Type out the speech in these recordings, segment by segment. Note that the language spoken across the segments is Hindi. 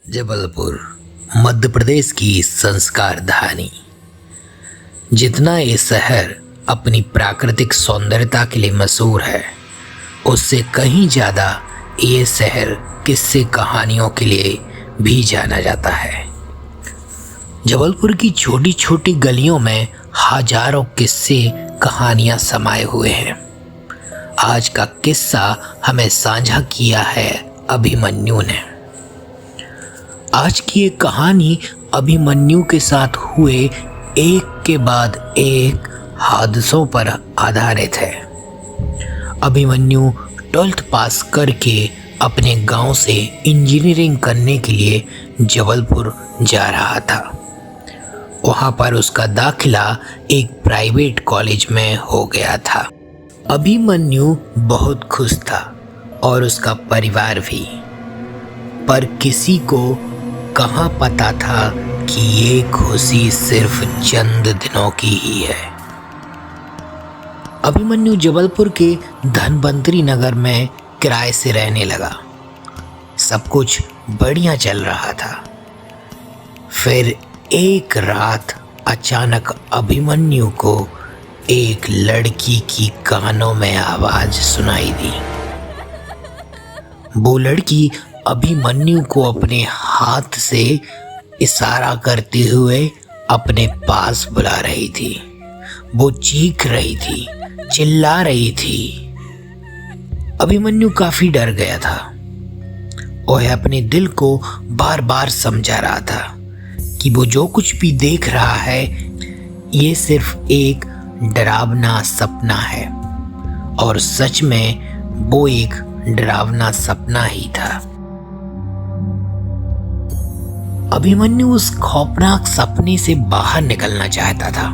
जबलपुर मध्य प्रदेश की संस्कार धानी। जितना ये शहर अपनी प्राकृतिक सौंदर्यता के लिए मशहूर है, उससे कहीं ज़्यादा ये शहर किस्से कहानियों के लिए भी जाना जाता है। जबलपुर की छोटी छोटी गलियों में हजारों किस्से कहानियाँ समाये हुए हैं। आज का किस्सा हमें साझा किया है अभिमन्यु ने। आज की एक कहानी अभिमन्यु के साथ हुए एक के बाद एक हादसों पर आधारित है। अभिमन्यु 12th पास करके अपने गांव से इंजीनियरिंग करने के लिए जबलपुर जा रहा था। वहां पर उसका दाखिला एक प्राइवेट कॉलेज में हो गया था। अभिमन्यु बहुत खुश था और उसका परिवार भी, पर किसी को कहाँ पता था कि ये खुशी सिर्फ चंद दिनों की ही है। अभिमन्यु जबलपुर के धनवंतरी नगर में किराए से रहने लगा। सब कुछ बढ़िया चल रहा था। फिर एक रात अचानक अभिमन्यु को एक लड़की की कानों में आवाज सुनाई दी। वो लड़की अभिमन्यु को अपने हाथ से इशारा करते हुए अपने पास बुला रही थी। वो चीख रही थी, चिल्ला रही थी। अभिमन्यु काफी डर गया था। वह अपने दिल को बार बार समझा रहा था कि वो जो कुछ भी देख रहा है ये सिर्फ एक डरावना सपना है, और सच में वो एक डरावना सपना ही था। अभिमन्यु उस खौफनाक सपने से बाहर निकलना चाहता था।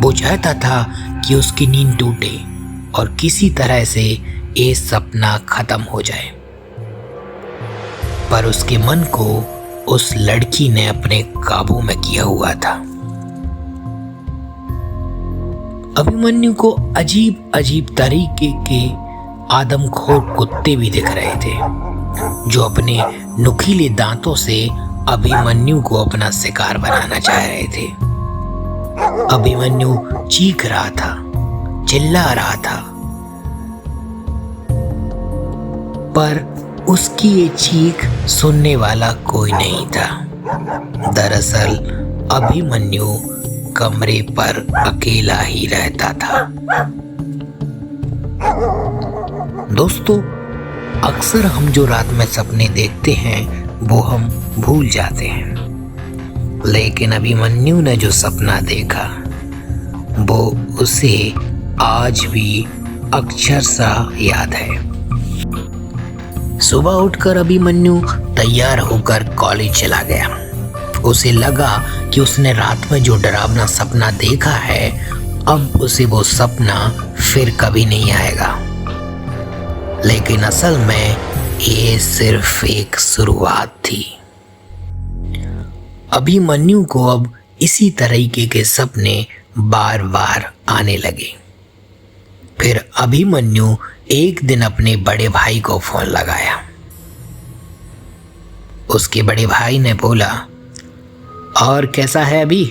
वो चाहता था कि उसकी नींद टूटे और किसी तरह से ये सपना खत्म हो जाए, पर उसके मन को उस लड़की ने अपने काबू में किया हुआ था। अभिमन्यु को अजीब अजीब तरीके के आदमखोर कुत्ते भी दिख रहे थे, जो अपने नुकीले दांतों से अभिमन्यु को अपना शिकार बनाना चाह रहे थे। अभिमन्यु चीख रहा था, चिल्ला रहा था, पर उसकी ये चीख सुनने वाला कोई नहीं था। दरअसल अभिमन्यु कमरे पर अकेला ही रहता था। दोस्तों, अक्सर हम जो रात में सपने देखते हैं वो हम भूल जाते हैं, लेकिन अभिमन्यु ने जो सपना देखा वो उसे आज भी अक्षरशः याद है। सुबह उठकर अभिमन्यु तैयार होकर कॉलेज चला गया। उसे लगा कि उसने रात में जो डरावना सपना देखा है, अब उसे वो सपना फिर कभी नहीं आएगा। लेकिन असल में ये सिर्फ एक शुरुआत थी। अभिमन्यु को अब इसी तरीके के सपने बार बार आने लगे। फिर अभिमन्यु एक दिन अपने बड़े भाई को फोन लगाया। उसके बड़े भाई ने बोला, और कैसा है अभी?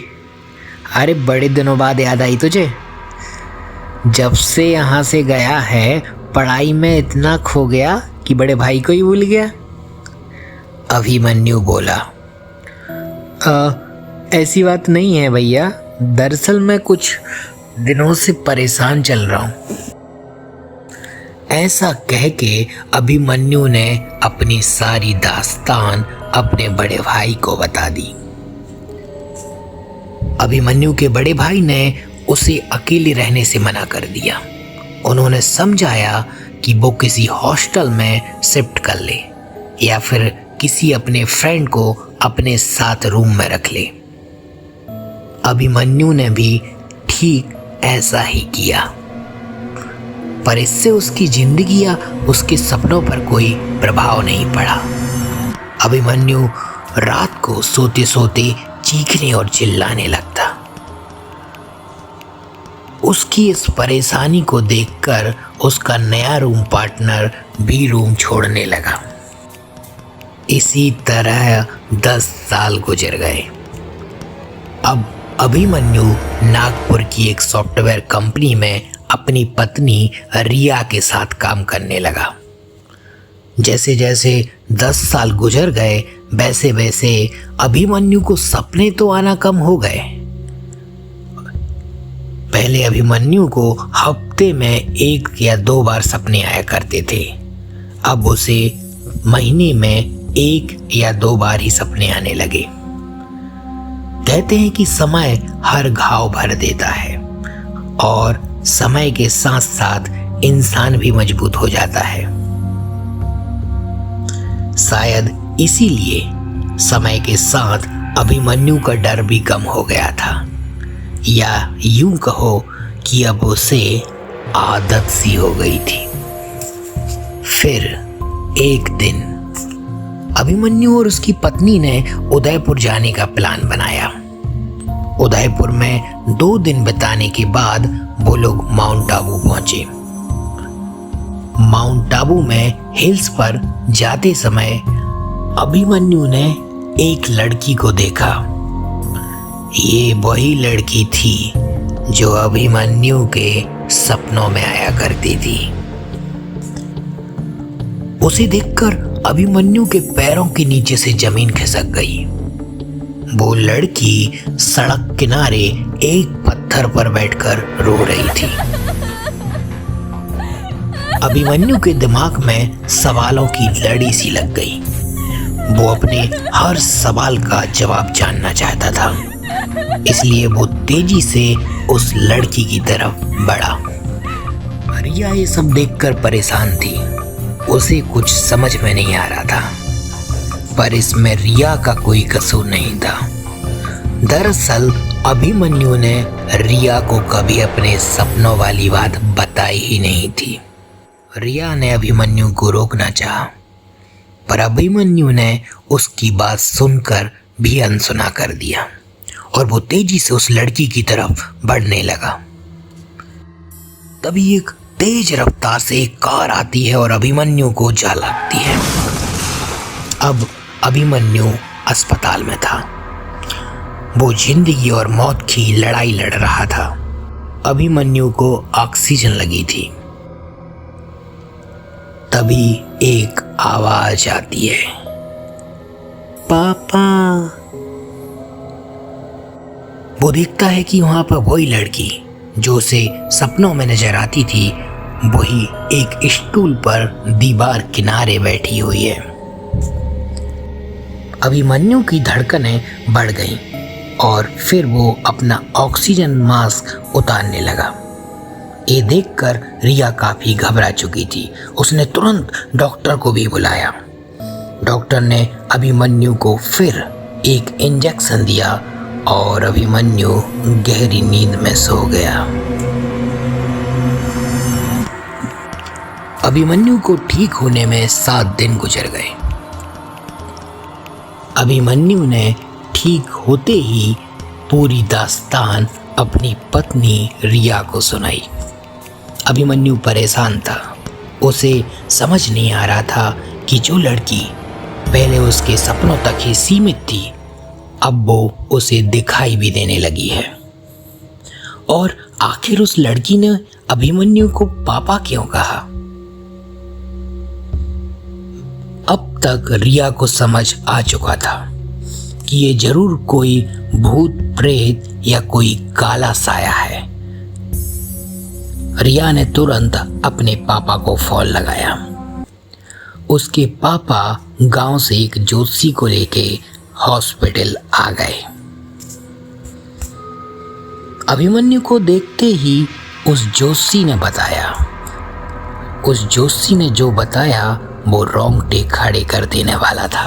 अरे बड़े दिनों बाद याद आई तुझे? जब से यहाँ से गया है पढ़ाई में इतना खो गया कि बड़े भाई को ही भूल गया। अभिमन्यु बोला, ऐसी बात नहीं है भैया, दरअसल मैं कुछ दिनों से परेशान चल रहा हूँ। ऐसा कह के अभिमन्यु ने अपनी सारी दास्तान अपने बड़े भाई को बता दी। अभिमन्यु के बड़े भाई ने उसे अकेले रहने से मना कर दिया। उन्होंने समझाया कि वो किसी हॉस्टल में शिफ्ट कर ले या फिर किसी अपने फ्रेंड को अपने साथ रूम में रख ले। अभिमन्यु ने भी ठीक ऐसा ही किया, पर इससे उसकी जिंदगी या उसके सपनों पर कोई प्रभाव नहीं पड़ा। अभिमन्यु रात को सोते सोते चीखने और चिल्लाने लगता। उसकी इस परेशानी को देखकर उसका नया रूम पार्टनर भी रूम छोड़ने लगा। इसी तरह 10 साल गुजर गए। अब अभिमन्यु नागपुर की एक सॉफ्टवेयर कंपनी में अपनी पत्नी रिया के साथ काम करने लगा। जैसे जैसे 10 साल गुजर गए वैसे वैसे अभिमन्यु को सपने तो आना कम हो गए। पहले अभिमन्यु को हफ्ते में 1 या 2 बार सपने आया करते थे। अब उसे महीने में 1 या 2 बार ही सपने आने लगे। कहते हैं कि समय हर घाव भर देता है और समय के साथ साथ इंसान भी मजबूत हो जाता है। शायद इसीलिए समय के साथ अभिमन्यु का डर भी कम हो गया था, या यूं कहो कि अब उसे आदत सी हो गई थी। फिर एक दिन अभिमन्यु और उसकी पत्नी ने उदयपुर जाने का प्लान बनाया। उदयपुर में 2 दिन बिताने के बाद वो लोग माउंट आबू पहुंचे। माउंट आबू में हिल्स पर जाते समय अभिमन्यु ने एक लड़की को देखा। ये वही लड़की थी जो अभिमन्यु के सपनों में आया करती थी। उसे देखकर अभिमन्यु के पैरों के नीचे से जमीन खिसक गई। वो लड़की सड़क किनारे एक पत्थर पर बैठकर रो रही थी। अभिमन्यु के दिमाग में सवालों की लड़ी सी लग गई। वो अपने हर सवाल का जवाब जानना चाहता था, इसलिए वो तेजी से उस लड़की की तरफ बढ़ा। रिया ये सब देखकर परेशान थी। उसे कुछ समझ में नहीं आ रहा था, पर इसमें रिया का कोई कसूर नहीं था। दरअसल अभिमन्यु ने रिया को कभी अपने सपनों वाली बात बताई ही नहीं थी। रिया ने अभिमन्यु को रोकना चाहा, पर अभिमन्यु ने उसकी बात सुनकर भी अनसुना कर दिया और वो तेजी से उस लड़की की तरफ बढ़ने लगा। तभी एक तेज रफ्तार से एक कार आती है और अभिमन्यु को जा लगती है। अब अभिमन्यु अस्पताल में था। वो जिंदगी और मौत की लड़ाई लड़ रहा था। अभिमन्यु को ऑक्सीजन लगी थी। तभी एक आवाज आती है, पापा। वो देखता है कि वहां पर वही लड़की जो उसे सपनों में नजर आती थी, वही एक स्टूल पर दीवार किनारे बैठी हुई है। अभिमन्यु की धड़कनें बढ़ गईं और फिर वो अपना ऑक्सीजन मास्क उतारने लगा। ये देखकर रिया काफी घबरा चुकी थी। उसने तुरंत डॉक्टर को भी बुलाया। डॉक्टर ने अभिमन्यु को फिर एक इंजेक्शन दिया और अभिमन्यु गहरी नींद में सो गया। अभिमन्यु को ठीक होने में 7 दिन गुजर गए। अभिमन्यु ने ठीक होते ही पूरी दास्तान अपनी पत्नी रिया को सुनाई। अभिमन्यु परेशान था। उसे समझ नहीं आ रहा था कि जो लड़की पहले उसके सपनों तक ही सीमित थी, अब वो उसे दिखाई भी देने लगी है। और आखिर उस लड़की ने अभिमन्यु को पापा क्यों कहा? अब तक रिया को समझ आ चुका था कि ये जरूर कोई भूत प्रेत या कोई काला साया है। रिया ने तुरंत अपने पापा को फोन लगाया। उसके पापा गांव से एक ज्योतिषी को लेके हॉस्पिटल आ गए। अभिमन्यु को देखते ही उस ज्योतिषी ने जो बताया वो रोंगटे खड़े कर देने वाला था।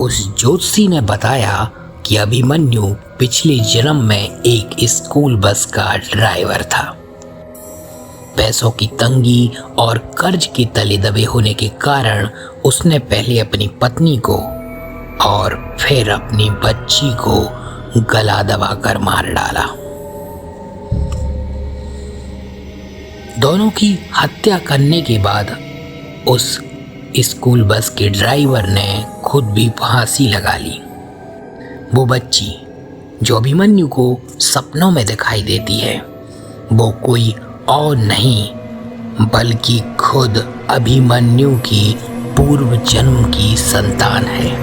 उस ज्योतिषी ने बताया कि अभिमन्यु पिछले जन्म में एक स्कूल बस का ड्राइवर था। पैसों की तंगी और कर्ज के तले दबे होने के कारण उसने पहले अपनी पत्नी को और फिर अपनी बच्ची को गला दबाकर मार डाला। दोनों की हत्या करने के बाद उस स्कूल बस के ड्राइवर ने खुद भी फांसी लगा ली। वो बच्ची जो अभिमन्यु को सपनों में दिखाई देती है वो कोई और नहीं बल्कि खुद अभिमन्यु की पूर्व जन्म की संतान है।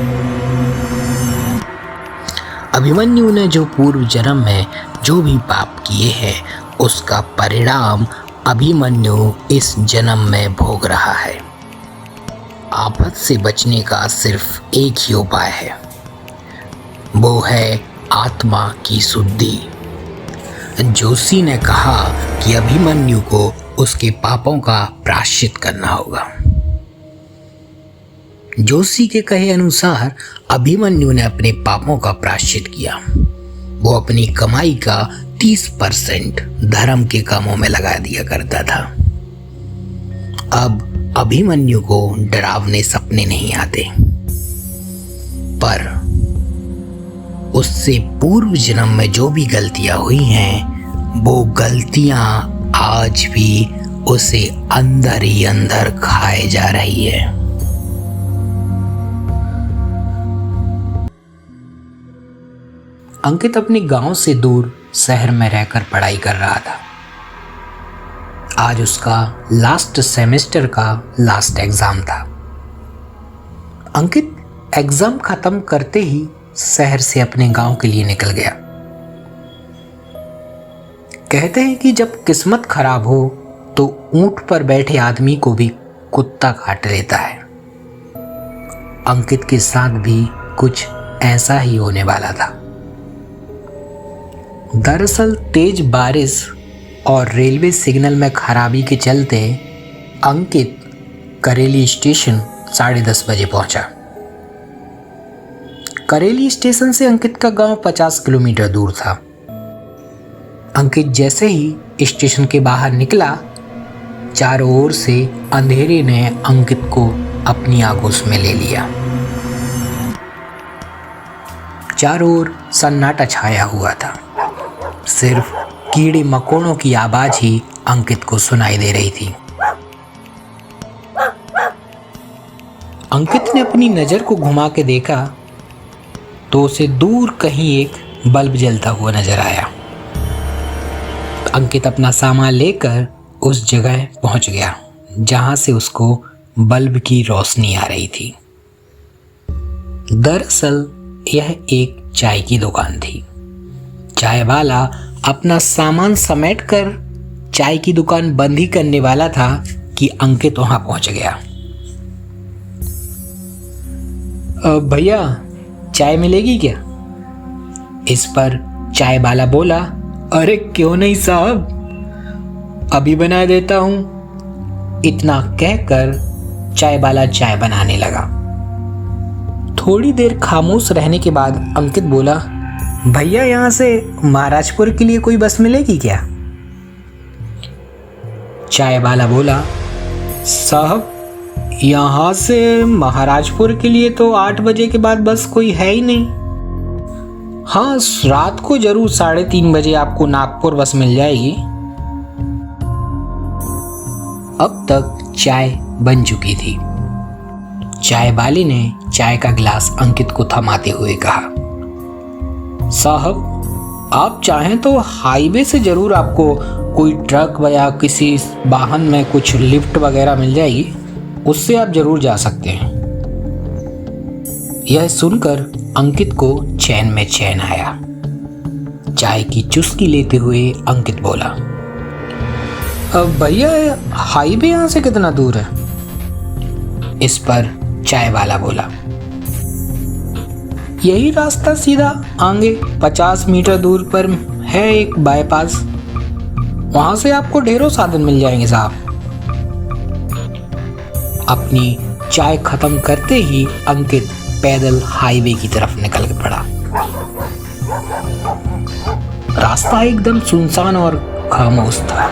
अभिमन्यु ने जो पूर्व जन्म में जो भी पाप किए हैं उसका परिणाम अभिमन्यु इस जन्म में भोग रहा है। आफत से बचने का सिर्फ एक ही उपाय है, वो है आत्मा की शुद्धि। जोशी ने कहा कि अभिमन्यु को उसके पापों का प्रायश्चित करना होगा। जोशी के कहे अनुसार अभिमन्यु ने अपने पापों का प्रायश्चित किया। वो अपनी कमाई का 30% धर्म के कामों में लगा दिया करता था। अब अभिमन्यु को डरावने सपने नहीं आते, पर उससे पूर्व जन्म में जो भी गलतियां हुई हैं वो गलतियां आज भी उसे अंदर ही अंदर खाए जा रही है। अंकित अपने गांव से दूर शहर में रहकर पढ़ाई कर रहा था। आज उसका लास्ट सेमेस्टर का लास्ट एग्जाम था। अंकित एग्जाम खत्म करते ही शहर से अपने गांव के लिए निकल गया। कहते हैं कि जब किस्मत खराब हो तो ऊंट पर बैठे आदमी को भी कुत्ता काट लेता है। अंकित के साथ भी कुछ ऐसा ही होने वाला था। दरअसल तेज बारिश और रेलवे सिग्नल में खराबी के चलते अंकित करेली स्टेशन 10:30 बजे पहुंचा। करेली स्टेशन से अंकित का गांव 50 किलोमीटर दूर था। अंकित जैसे ही स्टेशन के बाहर निकला, चारों ओर से अंधेरे ने अंकित को अपनी आगोश में ले लिया। चारों ओर सन्नाटा छाया हुआ था। सिर्फ कीड़े मकोड़ों की आवाज ही अंकित को सुनाई दे रही थी। अंकित ने अपनी नजर को घुमा के देखा तो उसे दूर कहीं एक बल्ब जलता हुआ नजर आया। अंकित अपना सामान लेकर उस जगह पहुंच गया जहां से उसको बल्ब की रोशनी आ रही थी। दरअसल यह एक चाय की दुकान थी। चाय वाला अपना सामान समेटकर चाय की दुकान बंद ही करने वाला था कि अंकित वहां पहुंच गया। भैया चाय मिलेगी क्या? इस पर चाय वाला बोला, अरे क्यों नहीं साहब, अभी बना देता हूं। इतना कहकर चाय वाला चाय बनाने लगा। थोड़ी देर खामोश रहने के बाद अंकित बोला, भैया यहाँ से महाराजपुर के लिए कोई बस मिलेगी क्या? चाय वाला बोला, साहब यहाँ से महाराजपुर के लिए तो 8 बजे के बाद बस कोई है ही नहीं। हाँ, रात को जरूर 3:30 बजे आपको नागपुर बस मिल जाएगी। अब तक चाय बन चुकी थी। चाय वाले ने चाय का गिलास अंकित को थमाते हुए कहा, साहब आप चाहें तो हाईवे से जरूर आपको कोई ट्रक या किसी वाहन में कुछ लिफ्ट वगैरह मिल जाएगी, उससे आप जरूर जा सकते हैं। यह सुनकर अंकित को चैन में चैन आया। चाय की चुस्की लेते हुए अंकित बोला, अब भैया हाईवे यहां से कितना दूर है? इस पर चाय वाला बोला, यही रास्ता सीधा आगे 50 मीटर दूर पर है एक बाईपास, वहां से आपको ढेरों साधन मिल जाएंगे साहब। अपनी चाय खत्म करते ही अंकित पैदल हाईवे की तरफ निकल पड़ा। रास्ता एकदम सुनसान और खामोश था।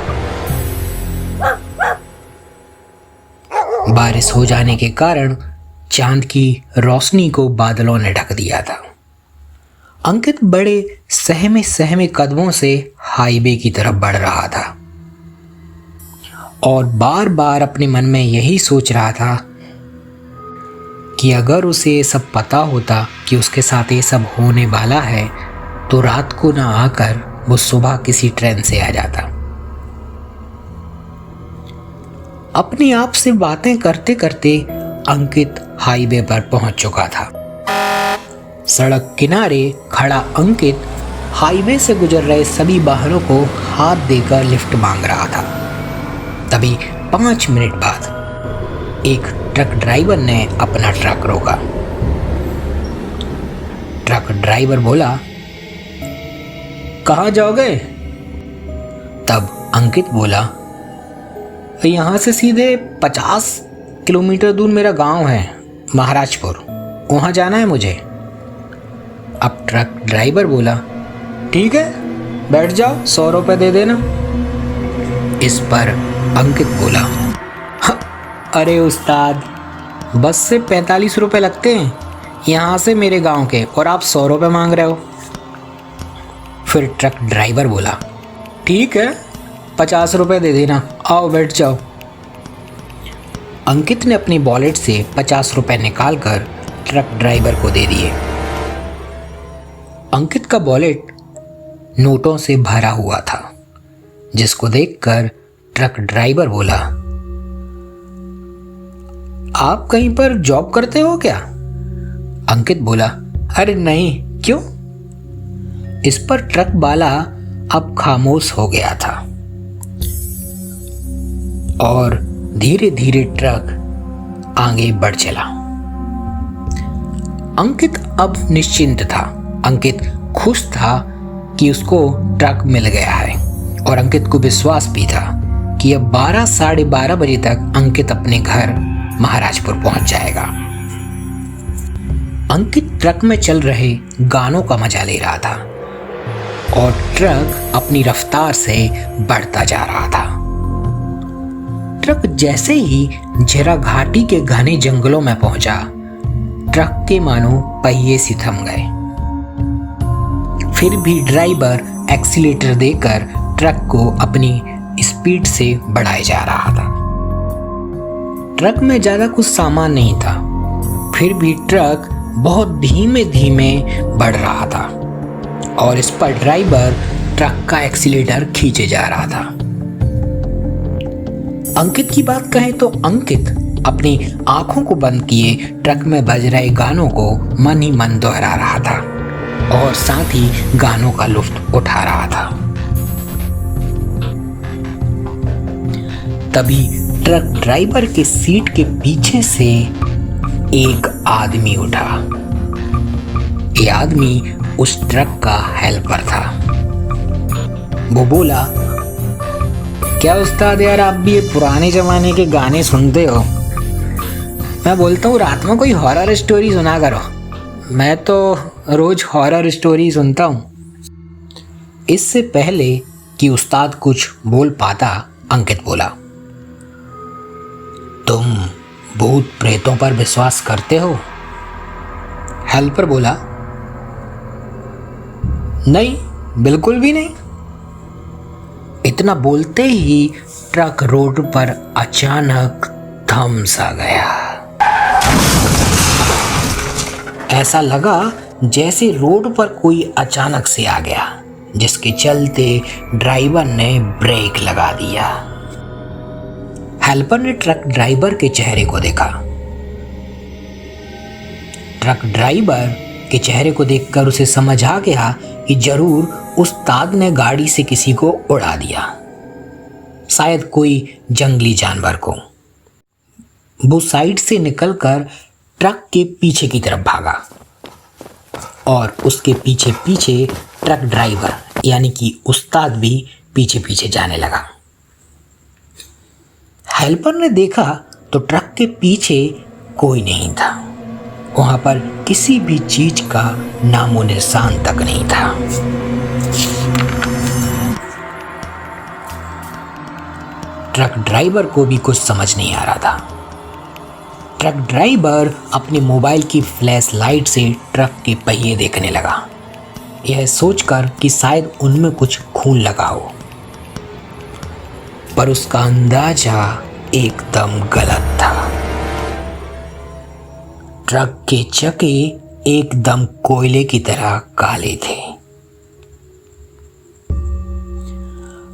बारिश हो जाने के कारण चांद की रोशनी को बादलों ने ढक दिया था। अंकित बड़े सहमे सहमे कदमों से हाईवे की तरफ बढ़ रहा था और बार बार अपने मन में यही सोच रहा था कि अगर उसे ये सब पता होता कि उसके साथ ये सब होने वाला है तो रात को ना आकर वो सुबह किसी ट्रेन से आ जाता। अपने आप से बातें करते करते अंकित हाईवे पर पहुंच चुका था। सड़क किनारे खड़ा अंकित हाईवे से गुजर रहे सभी वाहनों को हाथ देकर लिफ्ट मांग रहा था। तभी 5 मिनट बाद एक ट्रक ड्राइवर ने अपना ट्रक रोका। ट्रक ड्राइवर बोला, कहाँ जाओगे? तब अंकित बोला, यहाँ से सीधे 50 किलोमीटर दूर मेरा गांव है, महाराजपुर, वहाँ जाना है मुझे। अब ट्रक ड्राइवर बोला, ठीक है, बैठ जाओ, 100 रुपये दे देना। इस पर अंकित बोला, अरे उस्ताद, बस से 45 रुपये लगते हैं यहाँ से मेरे गांव के, और आप 100 रुपये मांग रहे हो। फिर ट्रक ड्राइवर बोला, ठीक है, 50 रुपये दे देना, आओ बैठ जाओ। अंकित ने अपनी वॉलेट से 50 रुपये निकालकर ट्रक ड्राइवर को दे दिए। अंकित का वॉलेट नोटों से भरा हुआ था, जिसको देखकर ट्रक ड्राइवर बोला, आप कहीं पर जॉब करते हो क्या? अंकित बोला, अरे नहीं, क्यों? इस पर ट्रक वाला अब खामोश हो गया था और धीरे धीरे ट्रक आगे बढ़ चला। अंकित अब निश्चिंत था। अंकित खुश था कि उसको ट्रक मिल गया है और अंकित को विश्वास भी था कि अब 12 साढ़े 12 बजे तक अंकित अपने घर महाराजपुर पहुंच जाएगा। अंकित ट्रक में चल रहे गानों का मजा ले रहा था और ट्रक अपनी रफ्तार से बढ़ता जा रहा था। ट्रक जैसे ही झेरा घाटी के घने जंगलों में पहुंचा, ट्रक के मानो पहिए से थम गए। फिर भी ड्राइवर एक्सीलेटर देकर ट्रक को अपनी स्पीड से बढ़ाए जा रहा था। ट्रक में ज्यादा कुछ सामान नहीं था, फिर भी ट्रक बहुत धीमे धीमे बढ़ रहा था और इस पर ड्राइवर ट्रक का एक्सीलेटर खींचे जा रहा था। अंकित की बात कहें तो अंकित अपनी आंखों को बंद किए ट्रक में बज रहे गानों को मन ही मन दोहरा रहा था और साथ ही गानों का लुत्फ उठा रहा था। तभी ट्रक ड्राइवर के सीट के पीछे से एक आदमी उठा। ये आदमी उस ट्रक का हेल्पर था। वो बोला, क्या उस्ताद यार, आप भी ये पुराने जमाने के गाने सुनते हो? मैं बोलता हूँ रात में कोई हॉरर स्टोरी सुना करो, मैं तो रोज हॉरर स्टोरी सुनता हूँ। इससे पहले कि उस्ताद कुछ बोल पाता, अंकित बोला, तुम भूत प्रेतों पर विश्वास करते हो? हेल्पर बोला, नहीं, बिल्कुल भी नहीं। इतना बोलते ही ट्रक रोड पर अचानक थम सा गया। ऐसा लगा जैसे रोड पर कोई अचानक से आ गया, जिसके चलते ड्राइवर ने ब्रेक लगा दिया। हेल्पर ने ट्रक ड्राइवर के चेहरे को देखा। ट्रक ड्राइवर के चेहरे को देखकर उसे समझ आ गया कि जरूर उस्ताद ने गाड़ी से किसी को उड़ा दिया, शायद कोई जंगली जानवर को। वो साइड से निकलकर ट्रक के पीछे की तरफ भागा और उसके पीछे पीछे ट्रक ड्राइवर यानी कि उस्ताद भी पीछे पीछे जाने लगा। हेल्पर ने देखा तो ट्रक के पीछे कोई नहीं था। वहां पर किसी भी चीज का नामो निशान तक नहीं था। ट्रक ड्राइवर को भी कुछ समझ नहीं आ रहा था। ट्रक ड्राइवर अपने मोबाइल की फ्लैश लाइट से ट्रक के पहिए देखने लगा, यह सोचकर कि शायद उनमें कुछ खून लगा हो, पर उसका अंदाजा एकदम गलत था। ट्रक के चक्के एकदम कोयले की तरह काले थे।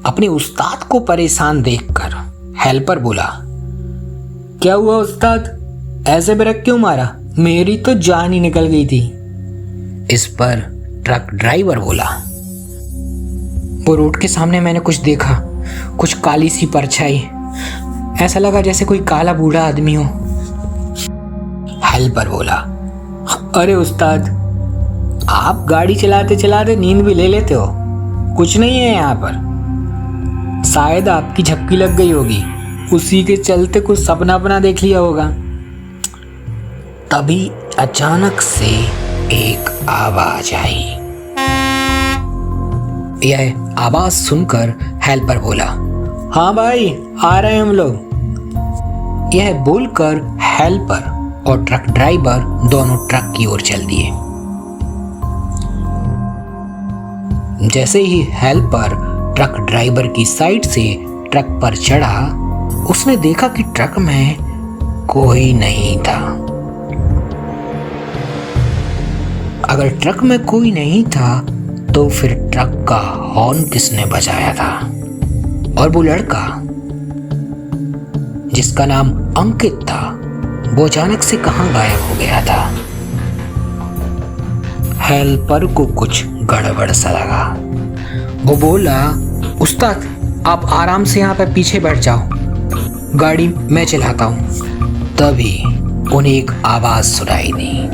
अपने उस्ताद को परेशान देखकर हेल्पर बोला, क्या हुआ उस्ताद, ऐसे ब्रेक क्यों मारा? मेरी तो जान ही निकल गई थी। इस पर ट्रक ड्राइवर बोला, वो रोड के सामने मैंने कुछ देखा, कुछ काली सी परछाई, ऐसा लगा जैसे कोई काला बूढ़ा आदमी हो। हेल्पर बोला, अरे उस्ताद, आप गाड़ी चलाते चलाते नींद भी ले लेते हो, कुछ नहीं है यहाँ पर, शायद आपकी झपकी लग गई होगी, उसी के चलते कुछ सपना अपना देख लिया होगा। तभी अचानक से एक आवाज आई। यह आवाज सुनकर हेल्पर बोला, हाँ भाई आ रहे हैं हम लोग। यह बोलकर हेल्पर और ट्रक ड्राइवर दोनों ट्रक की ओर चल दिए। जैसे ही हेल्पर ट्रक ड्राइवर की साइड से ट्रक पर चढ़ा, उसने देखा कि ट्रक में कोई नहीं था। अगर ट्रक में कोई नहीं था तो फिर ट्रक का हॉर्न किसने बजाया था? और वो लड़का जिसका नाम अंकित था, वो अचानक से कहां गायब हो गया था? हेल्पर को कुछ गड़बड़ सा लगा। वो बोला, उस्ताद आप आराम से यहाँ पे पीछे बैठ जाओ, गाड़ी मैं चलाता हूँ। तभी उन्हें एक आवाज सुनाई दी,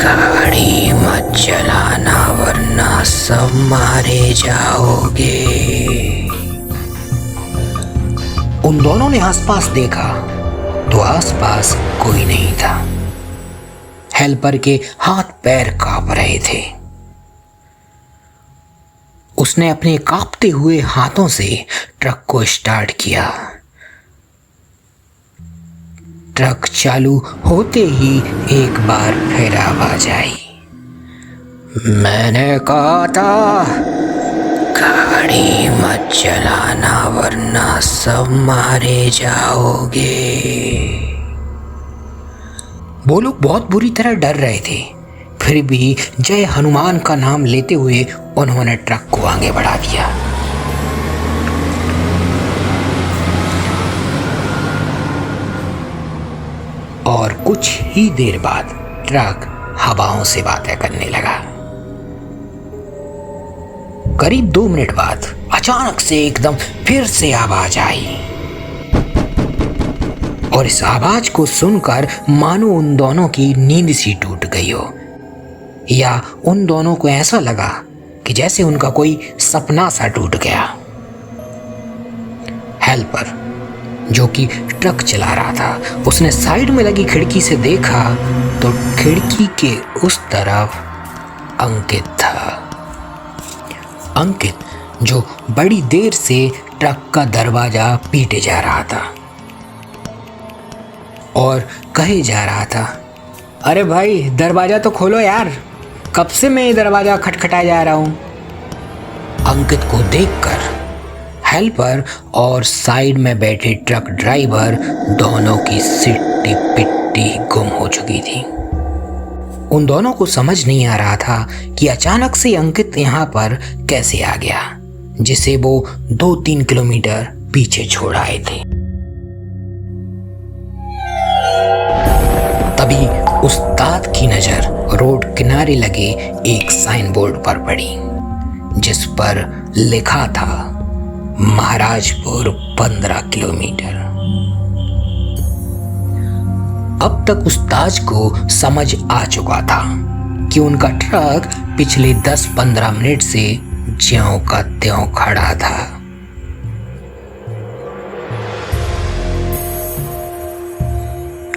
गाड़ी मत चलाना वरना सब मारे जाओगे। उन दोनों ने आसपास देखा तो आसपास कोई नहीं था। हेल्पर के हाथ पैर कांप रहे थे। उसने अपने कांपते हुए हाथों से ट्रक को स्टार्ट किया। ट्रक चालू होते ही एक बार फिर आवाज आई, मैंने कहा था गाड़ी मत चलाना वरना सब मारे जाओगे। वो लोग बहुत बुरी तरह डर रहे थे, फिर भी जय हनुमान का नाम लेते हुए उन्होंने ट्रक को आगे बढ़ा दिया। और कुछ ही देर बाद ट्रक हवाओं से बातें करने लगा। करीब 2 मिनट बाद अचानक से एकदम फिर से आवाज आई, और इस आवाज को सुनकर मानो उन दोनों की नींद सी टूट गई हो, या उन दोनों को ऐसा लगा कि जैसे उनका कोई सपना सा टूट गया। हेल्पर जो कि ट्रक चला रहा था, उसने साइड में लगी खिड़की से देखा तो खिड़की के उस तरफ अंकित था। अंकित जो बड़ी देर से ट्रक का दरवाजा पीटे जा रहा था और कहे जा रहा था, अरे भाई दरवाजा तो खोलो यार, कब से मैं ये दरवाजा खटखटाए जा रहा हूं। अंकित को देखकर हेल्पर और साइड में बैठे ट्रक ड्राइवर दोनों की सिट्टी पिट्टी गुम हो चुकी थी। उन दोनों को समझ नहीं आ रहा था कि अचानक से अंकित यहाँ पर कैसे आ गया, जिसे वो 2-3 किलोमीटर पीछे छोड़ आए थे। तभी उस्ताद की नजर रोड किनारे लगे एक साइन बोर्ड पर पड़ी, जिस पर लिखा था महाराजपुर 15 किलोमीटर। अब तक उस्ताद को समझ आ चुका था कि उनका ट्रक पिछले 10-15 मिनट से ज्यों का त्यों खड़ा था।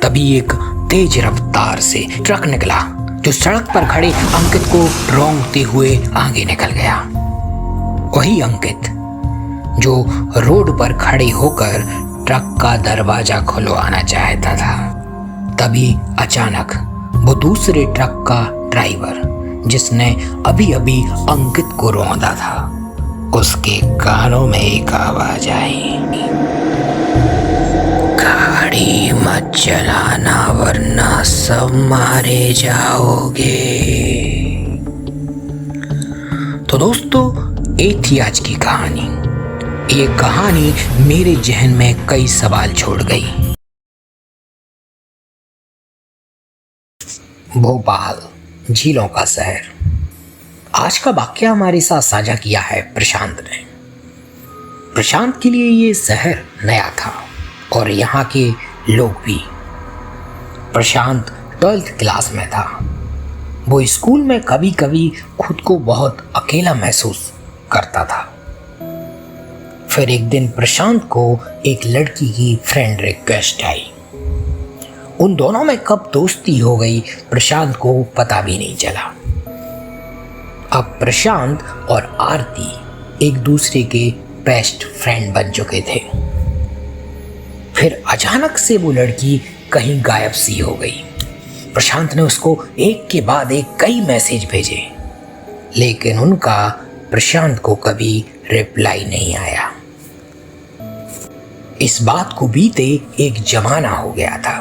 तभी एक तेज रफ्तार से ट्रक निकला, जो सड़क पर खड़े अंकित को रौंदते हुए आगे निकल गया। वही अंकित जो रोड पर खड़े होकर ट्रक का दरवाजा खुलवाना चाहता था। तभी अचानक वो दूसरे ट्रक का ड्राइवर, जिसने अभी अभी अंकित को रौंदा था, उसके कानों में एक आवाज आई, गाड़ी मत चलाना वरना सब मारे जाओगे। तो दोस्तों, एक थी आज की कहानी। ये कहानी मेरे जहन में कई सवाल छोड़ गई। भोपाल, झीलों का शहर। आज का वाक्य हमारे साथ साझा किया है प्रशांत ने। प्रशांत के लिए ये शहर नया था और यहाँ के लोग भी। प्रशांत 12th क्लास में था। वो स्कूल में कभी कभी खुद को बहुत अकेला महसूस करता था। फिर एक दिन प्रशांत को एक लड़की की फ्रेंड रिक्वेस्ट आई। उन दोनों में कब दोस्ती हो गई प्रशांत को पता भी नहीं चला। अब प्रशांत और आरती एक दूसरे के बेस्ट फ्रेंड बन चुके थे। फिर अचानक से वो लड़की कहीं गायब सी हो गई। प्रशांत ने उसको एक के बाद एक कई मैसेज भेजे, लेकिन उनका प्रशांत को कभी रिप्लाई नहीं आया। इस बात को बीते एक जमाना हो गया था।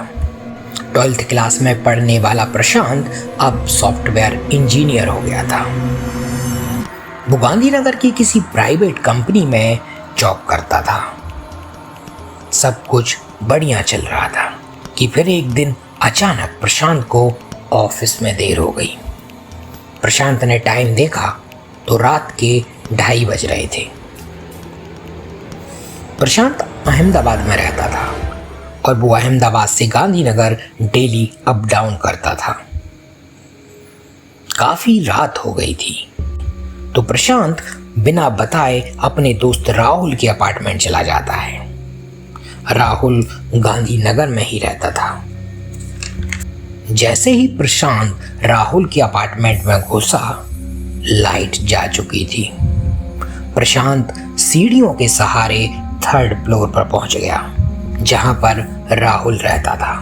12th क्लास में पढ़ने वाला प्रशांत अब सॉफ्टवेयर इंजीनियर हो गया था। वो गांधीनगर की किसी प्राइवेट कंपनी में जॉब करता था। सब कुछ बढ़िया चल रहा था कि फिर एक दिन अचानक प्रशांत को ऑफिस में देर हो गई। प्रशांत ने टाइम देखा तो रात के 2:30 बज रहे थे। प्रशांत अहमदाबाद में रहता था और वो अहमदाबाद से गांधीनगर डेली अप डाउन करता था। काफी रात हो गई थी तो प्रशांत बिना बताए अपने दोस्त राहुल के अपार्टमेंट चला जाता है। राहुल गांधीनगर में ही रहता था। जैसे ही प्रशांत राहुल के अपार्टमेंट में घुसा, लाइट जा चुकी थी। प्रशांत सीढ़ियों के सहारे 3rd फ्लोर पर पहुंच गया, जहां पर राहुल रहता था।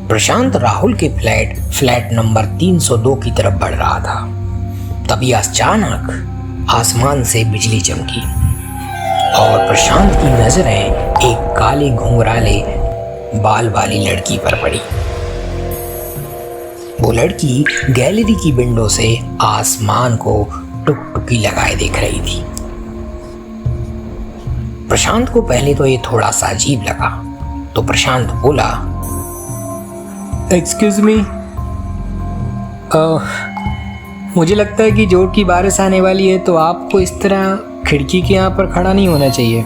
प्रशांत राहुल के फ्लैट नंबर 302 की तरफ बढ़ रहा था। तभी अचानक आसमान से बिजली चमकी और प्रशांत की नजरें एक काले घुंघराले बाल वाली लड़की पर पड़ी। वो लड़की गैलरी की विंडो से आसमान को टुकटुकी लगाए देख रही थी। प्रशांत को पहले तो ये थोड़ा सा अजीब लगा, तो प्रशांत बोला, एक्सक्यूज मी, मुझे लगता है कि जोर की बारिश आने वाली है, तो आपको इस तरह खिड़की के यहाँ पर खड़ा नहीं होना चाहिए।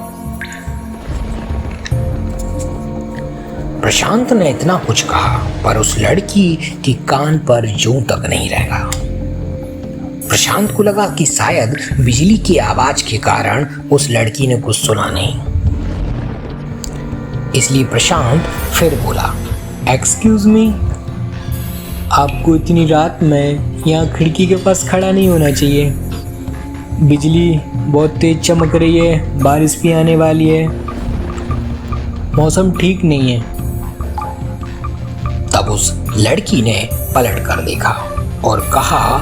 प्रशांत ने इतना कुछ कहा पर उस लड़की की कान पर जूं तक नहीं लगा। प्रशांत को लगा कि शायद बिजली की आवाज के कारण उस लड़की ने कुछ सुना नहीं। इसलिए प्रशांत फिर बोला, एक्सक्यूज मी, आपको इतनी रात में यहाँ खिड़की के पास खड़ा नहीं होना चाहिए। बिजली बहुत तेज चमक रही है, बारिश भी आने वाली है, मौसम ठीक नहीं है। तब उस लड़की ने पलट कर देखा और कहा,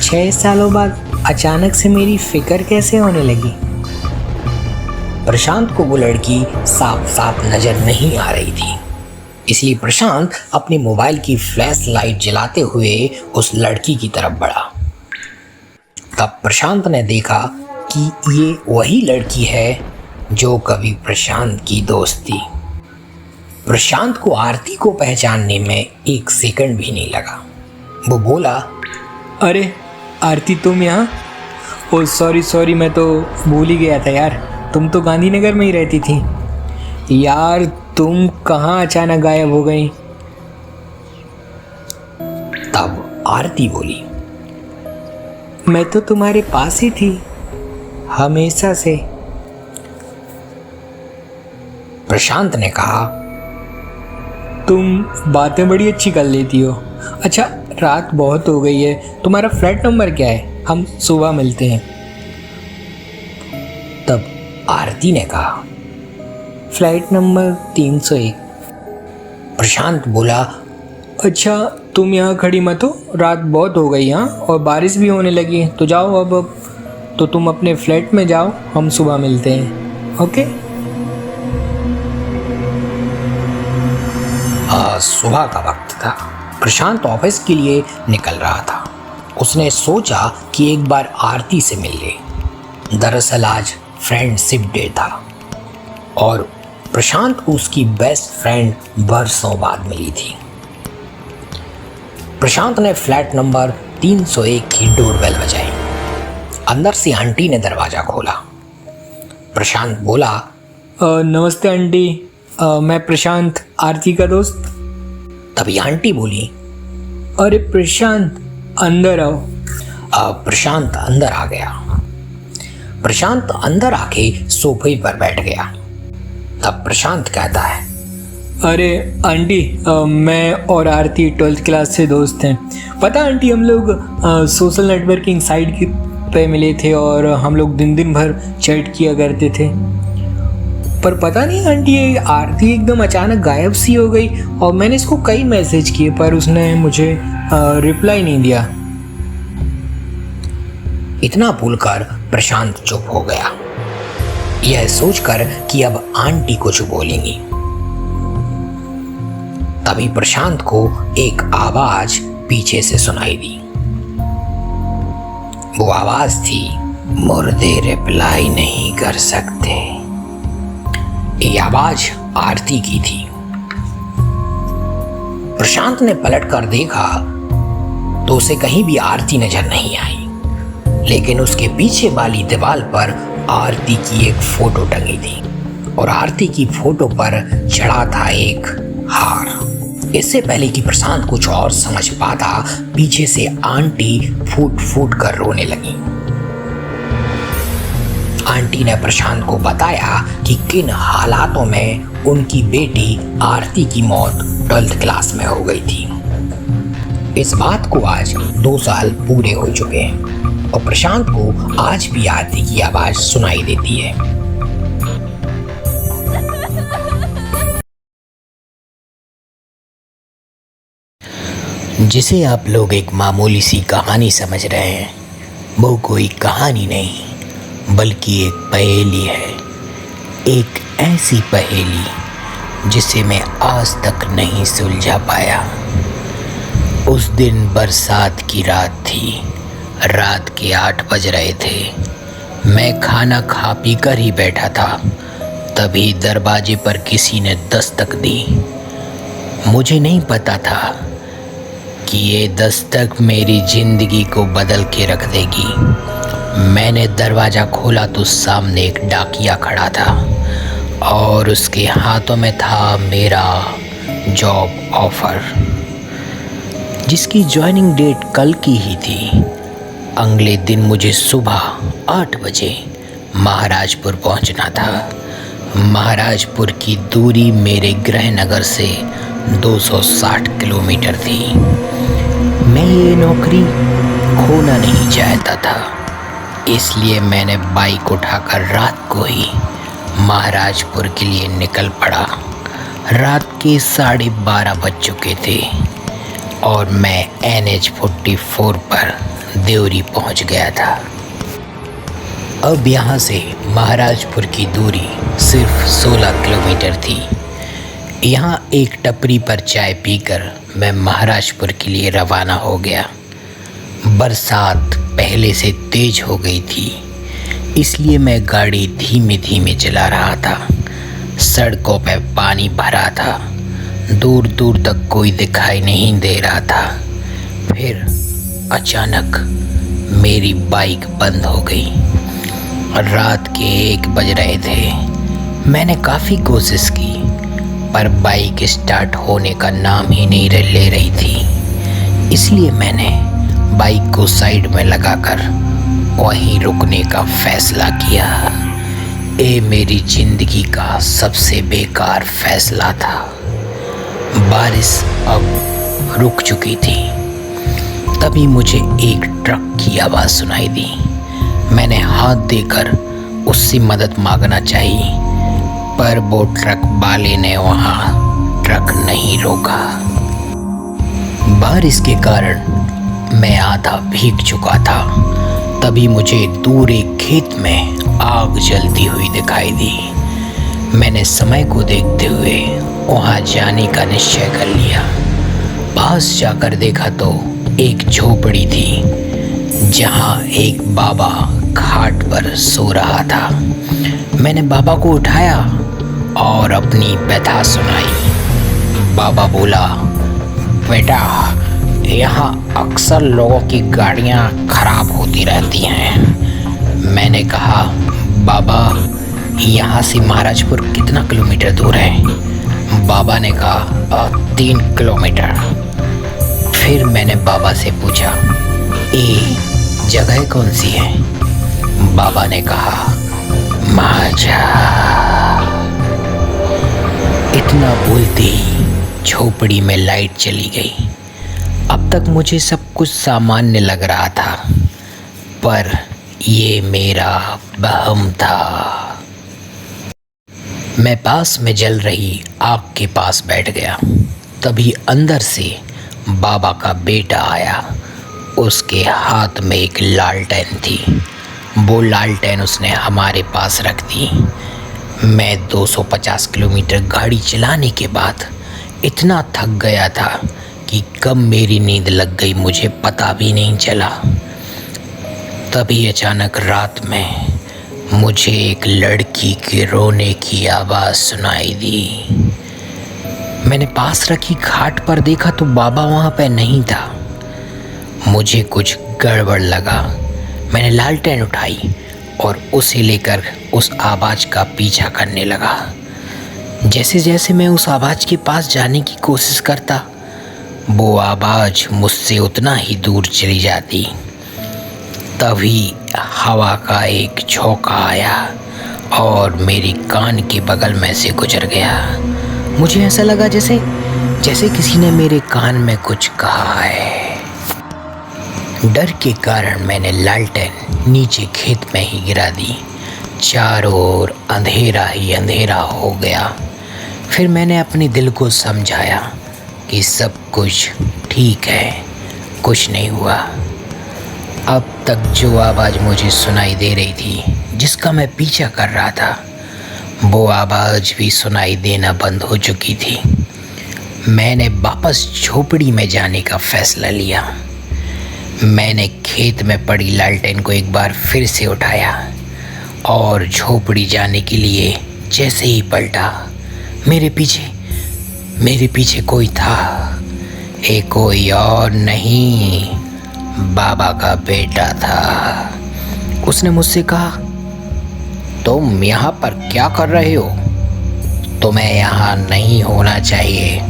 6 सालों बाद अचानक से मेरी फिक्र कैसे होने लगी? प्रशांत को वो लड़की साफ साफ नजर नहीं आ रही थी। इसलिए प्रशांत अपने मोबाइल की फ्लैश लाइट जलाते हुए उस लड़की की तरफ बढ़ा। तब प्रशांत ने देखा कि ये वही लड़की है जो कभी प्रशांत की दोस्त थी। प्रशांत को आरती को पहचानने में 1 सेकंड भी नहीं लगा। वो बोला, अरे आरती, तुम यहाँ? ओ सॉरी, मैं तो भूल ही गया था यार, तुम तो गांधीनगर में ही रहती थी। यार तुम कहाँ अचानक गायब हो गई? तब आरती बोली, मैं तो तुम्हारे पास ही थी हमेशा से। प्रशांत ने कहा, तुम बातें बड़ी अच्छी कर लेती हो। अच्छा, रात बहुत हो गई है, तुम्हारा फ्लैट नंबर क्या है? हम सुबह मिलते हैं। तब आरती ने कहा, फ्लाइट नंबर 301। प्रशांत बोला, अच्छा तुम यहाँ खड़ी मत हो, रात बहुत हो गई यहाँ और बारिश भी होने लगी है, तो जाओ अब तो तुम अपने फ्लैट में जाओ, हम सुबह मिलते हैं। ओके। सुबह का वक्त था। प्रशांत ऑफिस के लिए निकल रहा था। उसने सोचा कि एक बार आरती से मिल ले। दरअसल आज फ्रेंडशिप डे था और प्रशांत को उसकी बेस्ट फ्रेंड बरसों बाद मिली थी। प्रशांत ने फ्लैट नंबर 301 की डोरबेल बजाई। अंदर से आंटी ने दरवाजा खोला। प्रशांत बोला, नमस्ते आंटी, मैं प्रशांत, आरती का दोस्त। तभी आंटी बोली, अरे प्रशांत, अंदर आओ। प्रशांत अंदर आ गया। प्रशांत अंदर आके सोफे पर बैठ गया। तब प्रशांत कहता है, अरे आंटी, मैं और आरती 12th क्लास से दोस्त हैं। पता आंटी, हम लोग सोशल नेटवर्किंग साइट पे मिले थे और हम लोग दिन भर चैट किया करते थे। पर पता नहीं आंटी, ये आरती एकदम अचानक गायब सी हो गई और मैंने इसको कई मैसेज किए पर उसने मुझे रिप्लाई नहीं दिया। इतना बोलकर प्रशांत चुप हो गया, यह सोचकर कि अब आंटी कुछ बोलेंगी। तभी प्रशांत को एक आवाज पीछे से सुनाई दी। वो आवाज थी, मुर्दे रिप्लाई नहीं कर सकते। ये आवाज आरती की थी। प्रशांत ने पलटकर देखा तो उसे कहीं भी आरती नजर नहीं आई, लेकिन उसके पीछे वाली दीवार पर आरती की एक फोटो टंगी थी और आरती की फोटो पर चढ़ा था एक हार। इससे पहले कि प्रशांत कुछ और समझ पाता, पीछे से आंटी फूट फूट कर रोने लगी। आंटी ने प्रशांत को बताया कि किन हालातों में उनकी बेटी आरती की मौत 12th क्लास में हो गई थी। इस बात को आज 2 साल पूरे हो चुके हैं और प्रशांत को आज भी आरती की आवाज सुनाई देती है। जिसे आप लोग एक मामूली सी कहानी समझ रहे हैं, वो कोई कहानी नहीं बल्कि एक पहेली है। एक ऐसी पहेली जिसे मैं आज तक नहीं सुलझा पाया। उस दिन बरसात की रात थी। रात के 8 बज रहे थे। मैं खाना खा पी कर ही बैठा था, तभी दरवाजे पर किसी ने दस्तक दी। मुझे नहीं पता था कि ये दस्तक मेरी जिंदगी को बदल के रख देगी। मैंने दरवाज़ा खोला तो सामने एक डाकिया खड़ा था और उसके हाथों में था मेरा जॉब ऑफर, जिसकी ज्वाइनिंग डेट कल की ही थी। अगले दिन मुझे सुबह 8 बजे महाराजपुर पहुंचना था। महाराजपुर की दूरी मेरे गृहनगर से 260 किलोमीटर थी। मैं ये नौकरी खोना नहीं चाहता था, इसलिए मैंने बाइक उठाकर रात को ही महाराजपुर के लिए निकल पड़ा। रात के 12:30 बज चुके थे और मैं NH 44 पर देवरी पहुंच गया था। अब यहाँ से महाराजपुर की दूरी सिर्फ 16 किलोमीटर थी। यहाँ एक टपरी पर चाय पीकर मैं महाराजपुर के लिए रवाना हो गया। बरसात पहले से तेज हो गई थी, इसलिए मैं गाड़ी धीमे धीमे चला रहा था। सड़कों पर पानी भरा था, दूर दूर तक कोई दिखाई नहीं दे रहा था। फिर अचानक मेरी बाइक बंद हो गई। रात के 1 बज रहे थे। मैंने काफ़ी कोशिश की पर बाइक स्टार्ट होने का नाम ही नहीं ले रही थी। इसलिए मैंने बाइक को साइड में लगाकर वहीं रुकने का फैसला किया। ये मेरी जिंदगी का सबसे बेकार फैसला था। बारिश अब रुक चुकी थी। तभी मुझे एक ट्रक की आवाज़ सुनाई दी। मैंने हाथ देकर उससे मदद मांगना चाहिए, पर वो ट्रक वाले ने वहाँ ट्रक नहीं रोका। बारिश के कारण मैं आधा भीग चुका था। तभी मुझे दूर एक खेत में आग जलती हुई दिखाई दी। मैंने समय को देखते हुए वहाँ जाने का निश्चय कर लिया। पास जाकर देखा तो एक झोपड़ी थी जहाँ एक बाबा खाट पर सो रहा था। मैंने बाबा को उठाया और अपनी व्यथा सुनाई। बाबा बोला, बेटा, यहाँ अक्सर लोगों की गाड़ियाँ खराब होती रहती हैं। मैंने कहा, बाबा, यहाँ से महाराजपुर कितना किलोमीटर दूर है? बाबा ने कहा, 3 किलोमीटर। फिर मैंने बाबा से पूछा, ये जगह कौन सी है? बाबा ने कहा, माझा। इतना बोलते ही झोपड़ी में लाइट चली गई। अब तक मुझे सब कुछ सामान्य लग रहा था, पर ये मेरा वहम था। मैं पास में जल रही आग के पास बैठ गया। तभी अंदर से बाबा का बेटा आया। उसके हाथ में एक लालटेन थी। वो लालटेन उसने हमारे पास रख दी। मैं 250 किलोमीटर गाड़ी चलाने के बाद इतना थक गया था कि कब मेरी नींद लग गई मुझे पता भी नहीं चला। तभी अचानक रात में मुझे एक लड़की के रोने की आवाज़ सुनाई दी। मैंने पास रखी खाट पर देखा तो बाबा वहाँ पे नहीं था। मुझे कुछ गड़बड़ लगा। मैंने लालटेन उठाई और उसे लेकर उस आवाज़ का पीछा करने लगा। जैसे जैसे मैं उस आवाज़ के पास जाने की कोशिश करता, वो आवाज़ मुझसे उतना ही दूर चली जाती। तभी हवा का एक झोंका आया और मेरी कान के बगल में से गुजर गया। मुझे ऐसा लगा जैसे किसी ने मेरे कान में कुछ कहा है। डर के कारण मैंने लालटेन नीचे खेत में ही गिरा दी। चारों ओर अंधेरा ही अंधेरा हो गया। फिर मैंने अपने दिल को समझाया कि सब कुछ ठीक है, कुछ नहीं हुआ। अब तक जो आवाज़ मुझे सुनाई दे रही थी, जिसका मैं पीछा कर रहा था, वो आवाज़ भी सुनाई देना बंद हो चुकी थी। मैंने वापस झोपड़ी में जाने का फैसला लिया। मैंने खेत में पड़ी लालटेन को एक बार फिर से उठाया और झोपड़ी जाने के लिए जैसे ही पलटा, मेरे पीछे कोई था। एक कोई और नहीं, बाबा का बेटा था। उसने मुझसे कहा, तुम यहाँ पर क्या कर रहे हो? तुम्हें यहाँ नहीं होना चाहिए।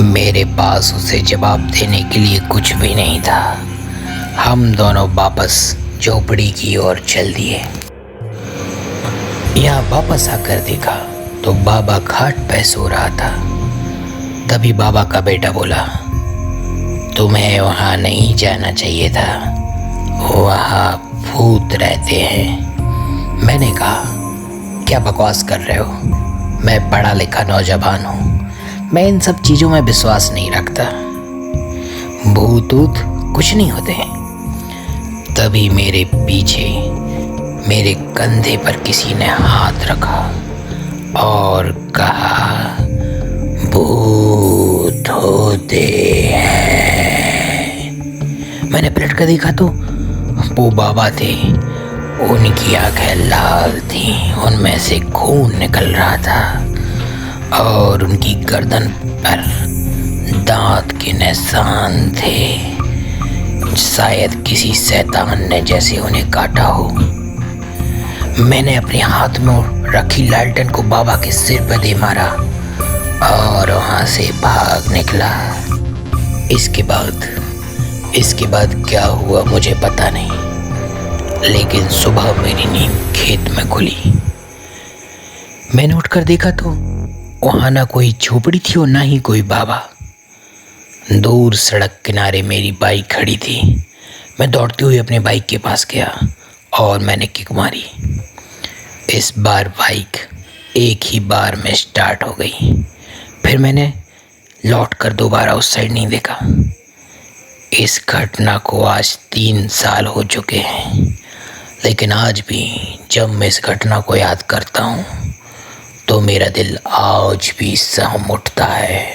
मेरे पास उसे जवाब देने के लिए कुछ भी नहीं था। हम दोनों वापस झोपड़ी की ओर चल दिए। यहाँ वापस आकर देखा तो बाबा खाट पे सो रहा था। तभी बाबा का बेटा बोला, तुम्हें वहाँ नहीं जाना चाहिए था, वहाँ भूत रहते हैं। मैंने कहा, क्या बकवास कर रहे हो? मैं पढ़ा लिखा नौजवान हूँ, मैं इन सब चीज़ों में विश्वास नहीं रखता। भूत ऊत कुछ नहीं होते। तभी मेरे पीछे मेरे कंधे पर किसी ने हाथ रखा और कहा, भूत होते हैं। मैंने पलट कर देखा तो वो बाबा थे। उनकी आंखें लाल थीं, उनमें से खून निकल रहा था और उनकी गर्दन पर दांत के निशान थे। शायद किसी शैतान ने जैसे उन्हें काटा हो। मैंने अपने हाथ में रखी लालटेन को बाबा के सिर पर दे मारा और वहाँ से भाग निकला। इसके बाद क्या हुआ मुझे पता नहीं, लेकिन सुबह मेरी नींद खेत में खुली। मैंने उठकर देखा तो वहाँ ना कोई झोपड़ी थी और ना ही कोई बाबा। दूर सड़क किनारे मेरी बाइक खड़ी थी। मैं दौड़ते हुए अपने बाइक के पास गया और मैंने किक मारी। इस बार बाइक एक ही बार में स्टार्ट हो गई। फिर मैंने लौटकर दोबारा उस साइड नहीं देखा। इस घटना को आज 3 साल हो चुके हैं, लेकिन आज भी जब मैं इस घटना को याद करता हूँ तो मेरा दिल आज भी सहम उठता है।